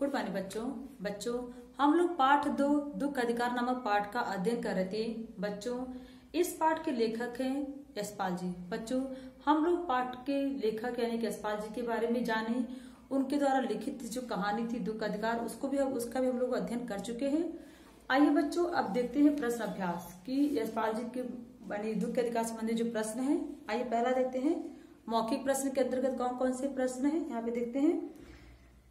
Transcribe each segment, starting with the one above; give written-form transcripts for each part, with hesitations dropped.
Good morning बच्चों हम लोग पाठ 2 दुख अधिकार नामक पाठ का अध्ययन कर रहे थे। बच्चों इस पाठ के लेखक हैं यशपाल जी। बच्चों हम लोग पाठ के लेखक यानी कि यशपाल जी के बारे में जाने, उनके द्वारा लिखित जो कहानी थी दुख अधिकार उसका भी हम लोग अध्ययन कर चुके हैं। आइए बच्चों अब देखते हैं प्रश्न अभ्यास कि यशपाल जी के बने दुख के अधिकार संबंधी जो प्रश्न है। आइए पहला देखते हैं मौखिक प्रश्न के अंतर्गत कौन कौन से प्रश्न है। यहाँ पे देखते हैं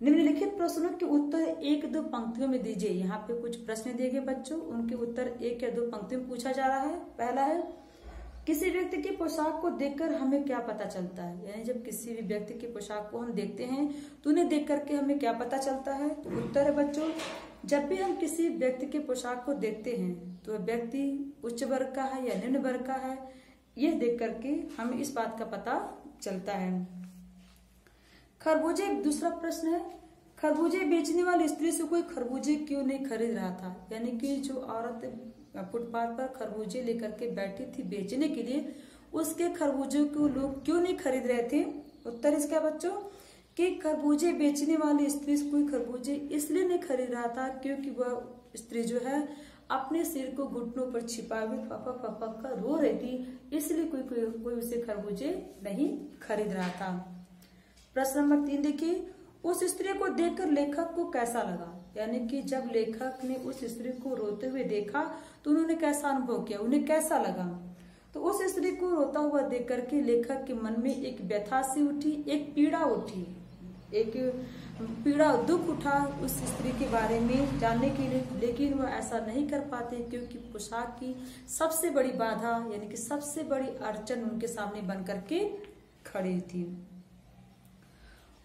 निम्नलिखित प्रश्नों के उत्तर 1-2 पंक्तियों में दीजिए। यहाँ पे कुछ प्रश्न दिए गए बच्चों, उनके उत्तर 1 या 2 पंक्तियों में पूछा जा रहा है। पहला है किसी व्यक्ति की पोशाक को देखकर हमें क्या पता चलता है। यानी जब किसी भी व्यक्ति की पोशाक को हम देखते हैं तो उन्हें देख करके हमें क्या पता चलता है। तो उत्तर है बच्चों जब भी हम किसी व्यक्ति की पोशाक को देखते हैं तो वह व्यक्ति उच्च वर्ग का है या निम्न वर्ग का है, यह देख करके हमें इस बात का पता चलता है। खरबूजे दूसरा प्रश्न है खरबूजे बेचने वाली स्त्री से कोई खरबूजे क्यों नहीं खरीद रहा था। यानी कि जो औरत फुटपाथ पर खरबूजे लेकर के बैठी थी बेचने के लिए, उसके खरबूजे को लोग क्यों नहीं खरीद रहे थे। उत्तर इसका बच्चों कि खरबूजे बेचने वाली स्त्री से कोई खरबूजे इसलिए नहीं खरीद रहा था क्योंकि वह स्त्री जो है अपने सिर को घुटनों पर छिपा हुए फपक फपक कर रो रही थी, इसलिए कोई उसे खरबूजे नहीं खरीद रहा था। प्रश्न नंबर 3 देखिए उस स्त्री को देखकर लेखक को कैसा लगा। यानी कि जब लेखक ने उस स्त्री को रोते हुए देखा तो उन्होंने कैसा अनुभव किया, उन्हें कैसा लगा। तो उस स्त्री को रोता हुआ देख करके लेखक के मन में एक व्यथा सी उठी, एक पीड़ा उठी, एक पीड़ा दुख उठा उस स्त्री के बारे में जानने के लिए। लेकिन वह ऐसा नहीं कर पाते क्योंकि पोशाक की सबसे बड़ी बाधा यानी कि सबसे बड़ी अड़चन उनके सामने बन करके खड़ी थी।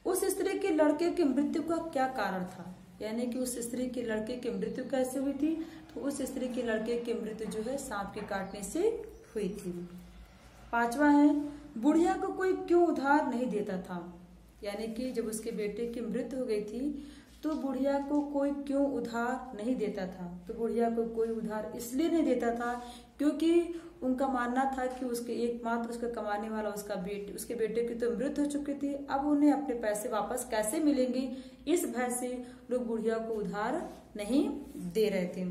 उस स्त्री के लड़के की मृत्यु का क्या कारण था। यानी कि उस स्त्री के लड़के की मृत्यु कैसे हुई थी। तो उस स्त्री के लड़के की मृत्यु जो है सांप के काटने से हुई थी। 5वां है बुढ़िया को कोई क्यों उधार नहीं देता था। यानी कि जब उसके बेटे की मृत्यु हो गई थी तो बुढ़िया को कोई क्यों उधार नहीं देता था। तो बुढ़िया को कोई उधार इसलिए नहीं देता था क्योंकि उनका मानना था कि उसके एकमात्र उसका कमाने वाला उसके बेटे की तो मृत्यु हो चुकी थी, अब उन्हें अपने पैसे वापस कैसे मिलेंगे, इस भय से लोग बुढ़िया को उधार नहीं दे रहे थे।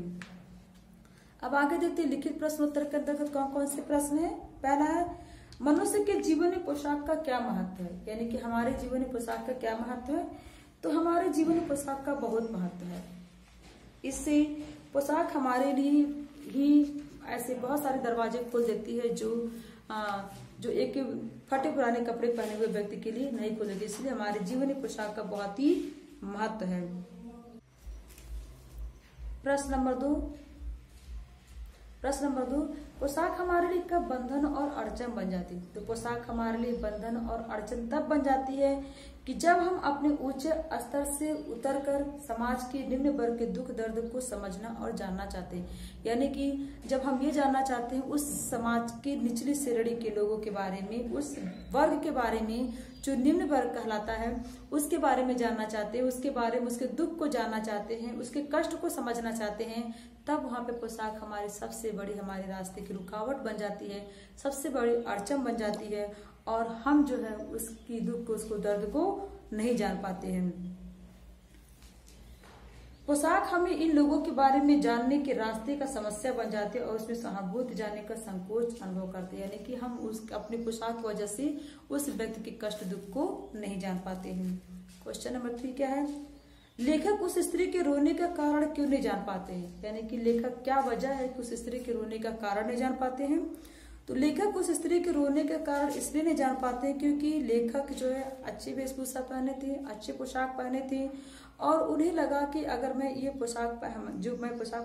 अब आगे देखते हैं लिखित प्रश्न उत्तर के अंतर्गत कौन कौन से प्रश्न है। पहला है मनुष्य के जीवन में पोशाक का क्या महत्व है। यानी कि हमारे जीवन में पोशाक का क्या महत्व है। तो हमारे जीवन में पोशाक का बहुत महत्व है। इससे पोशाक हमारे लिए ही ऐसे बहुत सारे दरवाजे खोल देती है जो एक फटे पुराने कपड़े पहने हुए व्यक्ति के लिए नहीं खोल देती। इसलिए हमारे जीवन में पोशाक का बहुत ही महत्व है। प्रश्न नंबर 2 पोशाक हमारे लिए कब बंधन और अड़चन बन जाती है। तो पोशाक हमारे लिए बंधन और अड़चन तब बन जाती है कि जब हम अपने उच्च स्तर से उतरकर समाज के निम्न वर्ग के दुख दर्द को समझना और जानना चाहते हैं। यानी कि जब हम ये जानना चाहते हैं उस समाज के निचली श्रेणी के लोगों के बारे में, उस वर्ग के बारे में जो निम्न वर्ग कहलाता है उसके बारे में जानना चाहते हैं, उसके बारे में उसके दुख को जानना चाहते हैं, उसके कष्ट को समझना चाहते हैं, तब वहां पे पोशाक हमारी सबसे बड़ी हमारे रास्ते की रुकावट बन जाती है, सबसे बड़ी अड़चन बन जाती है और हम जो है उसकी दुख को उसको दर्द को नहीं जान पाते हैं। पोशाक हमें इन लोगों के बारे में जानने के रास्ते का समस्या बन जाती है और उसमें सहानुभूति जाने का संकोच अनुभव करते हैं। यानी कि हम अपनी पोशाक की वजह से उस व्यक्ति के कष्ट दुख को नहीं जान पाते हैं। क्वेश्चन नंबर 3 क्या है लेखक उस स्त्री के रोने का कारण क्यों नहीं जान पाते हैं। यानी कि लेखक क्या वजह है कि उस स्त्री के रोने का कारण नहीं जान पाते हैं। तो लेखक उस स्त्री के रोने का कारण इसलिए नहीं जान पाते हैं क्योंकि लेखक जो है अच्छी वेशभूषा पहने थे, अच्छे पोशाक पहने थे और उन्हें लगा कि अगर मैं ये पोशाक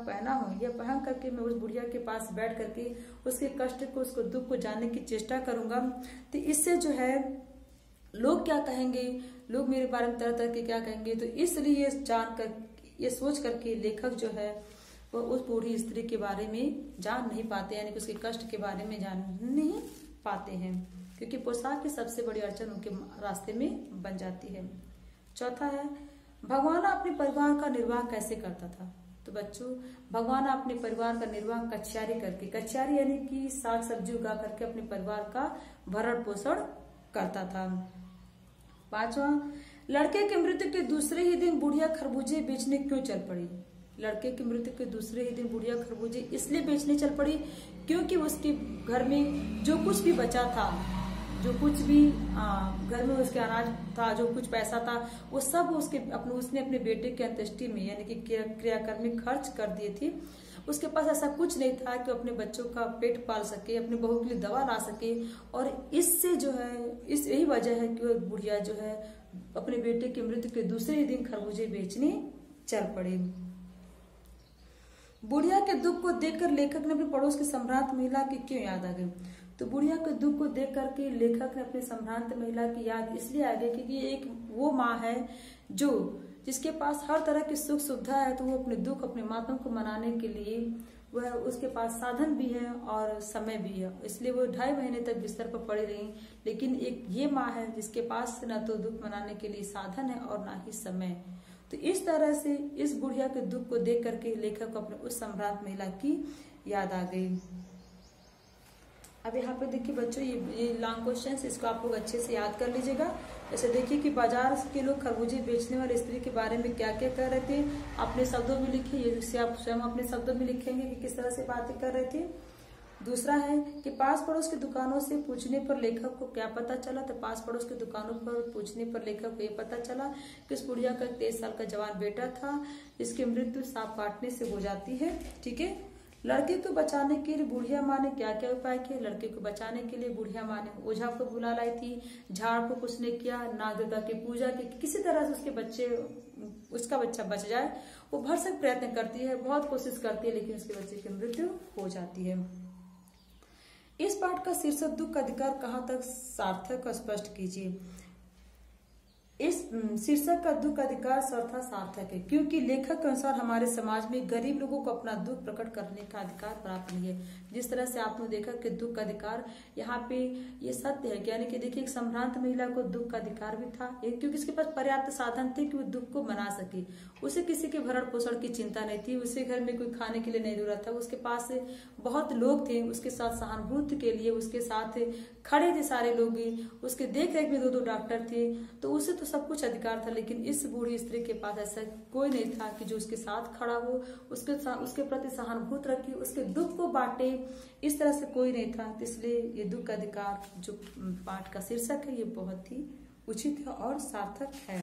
पहना हूँ, यह पहन करके मैं उस बुढ़िया के पास बैठ करके उसके कष्ट को उसको दुख को जानने की चेष्टा करूंगा तो इससे जो है लोग क्या कहेंगे, लोग मेरे बारे में तरह तरह के क्या कहेंगे। तो इसलिए ये सोच करके लेखक जो है वो उस बूढ़ी स्त्री के बारे में जान नहीं पाते, यानी कि उसके कष्ट के बारे में जान नहीं पाते हैं क्योंकि पोशाक की सबसे बड़ी अड़चन उनके रास्ते में बन जाती है। चौथा है भगवान अपने परिवार का निर्वाह कैसे करता था। तो बच्चों भगवान अपने परिवार का निर्वाह कचियारी करके, कचियारी यानी कि साग सब्जी उगा करके अपने परिवार का भरण पोषण करता था। 5वां लड़के की मृत्यु के दूसरे ही दिन बुढ़िया खरबूजे बेचने क्यों चल पड़ी? लड़के की मृत्यु के दूसरे ही दिन बुढ़िया खरबूजे इसलिए बेचने चल पड़ी क्योंकि उसके घर में जो कुछ भी बचा था, जो कुछ भी घर में उसके अनाज था, जो कुछ पैसा था, वो सब उसने अपने बेटे के अंत्येष्टि में यानी कि क्रियाक्रम में खर्च कर दिए थे। उसके पास ऐसा कुछ नहीं था कि अपने बच्चों का पेट पाल सके, अपने बहू के लिए दवा ला सके। और इससे जो है यही वजह है कि वो बुढ़िया जो है अपने बेटे की मृत्यु के दूसरे ही दिन खरबूजे बेचने चल पड़े। बुढ़िया के दुख को देखकर लेखक ने अपने पड़ोस की सम्रांत महिला की क्यों याद आ गई? तो बुढ़िया के दुख को देख करके लेखक ने अपने सम्रांत महिला की याद इसलिए आ गई क्योंकि एक वो माँ है जिसके पास हर तरह की सुख सुविधा है, तो वो अपने दुख, अपने मातम को मनाने के लिए वह उसके पास साधन भी है और समय भी है, इसलिए वो 2.5 महीने तक बिस्तर पर पड़ी रही। लेकिन एक ये माँ है जिसके पास न तो दुख मनाने के लिए साधन है और ना ही समय। तो इस तरह से इस बुढ़िया के दुख को देख करके लेखक को अपने उस सम्राट महिला की याद आ गई। अब यहाँ पे देखिए बच्चों, ये लॉन्ग क्वेश्चन, इसको आप लोग अच्छे से याद कर लीजिएगा। जैसे देखिए कि बाजार के लोग खरबूजे बेचने वाले स्त्री के बारे में क्या क्या कह रहे थे, अपने शब्दों में लिखिए। ये आप स्वयं अपने शब्दों में लिखेंगे कि किस तरह से बातें कर रहे थे। दूसरा है कि पास पड़ोस की दुकानों से पूछने पर लेखक को क्या पता चला? तो पास पड़ोस की दुकानों पर पूछने पर लेखक को ये पता चला कि उस बुढ़िया का 23 साल का जवान बेटा था, इसकी मृत्यु सांप काटने से हो जाती है। ठीक है। लड़के को बचाने के लिए बुढ़िया माँ ने क्या क्या उपाय किए? लड़के को बचाने के लिए बुढ़िया माँ ने ओझा को बुला लाई थी, झाड़ को कुछ ने किया, नाग देवता की पूजा की, किसी तरह से उसका बच्चा बच जाए। वो भरसक प्रयत्न करती है, बहुत कोशिश करती है, लेकिन उसके बच्चे की मृत्यु हो जाती है। इस पाठ का शीर्षक दुख का अधिकार कहाँ तक सार्थक और स्पष्ट कीजिए। इस शीर्षक का दुख का अधिकार सार्थक है क्योंकि लेखक के अनुसार हमारे समाज में गरीब लोगों को अपना दुख प्रकट करने का अधिकार प्राप्त नहीं है। जिस तरह से आपने देखा कि दुख का अधिकार यहाँ पे ये सत्य है, यानी कि देखिए एक सम्भ्रांत महिला को दुख का अधिकार भी था क्योंकि उसके पास पर्याप्त साधन थे कि वो दुख को मना सके। उसे किसी के भरण पोषण की चिंता नहीं थी, उसे घर में कोई खाने के लिए नहीं जरूरत था, उसके पास बहुत लोग थे उसके साथ सहानुभूति के लिए, उसके साथ खड़े थे सारे लोग, उसके देख रेख में 2 डॉक्टर थे, तो उसे तो सब कुछ अधिकार था। लेकिन इस बूढ़ी स्त्री के पास ऐसा कोई नहीं था कि जो उसके साथ खड़ा हो, उसके प्रति सहानुभूति रखे, उसके दुख को बांटे, इस तरह से कोई नहीं था। इसलिए ये दुख का अधिकार जो पाठ का शीर्षक है ये बहुत ही उचित है और सार्थक है।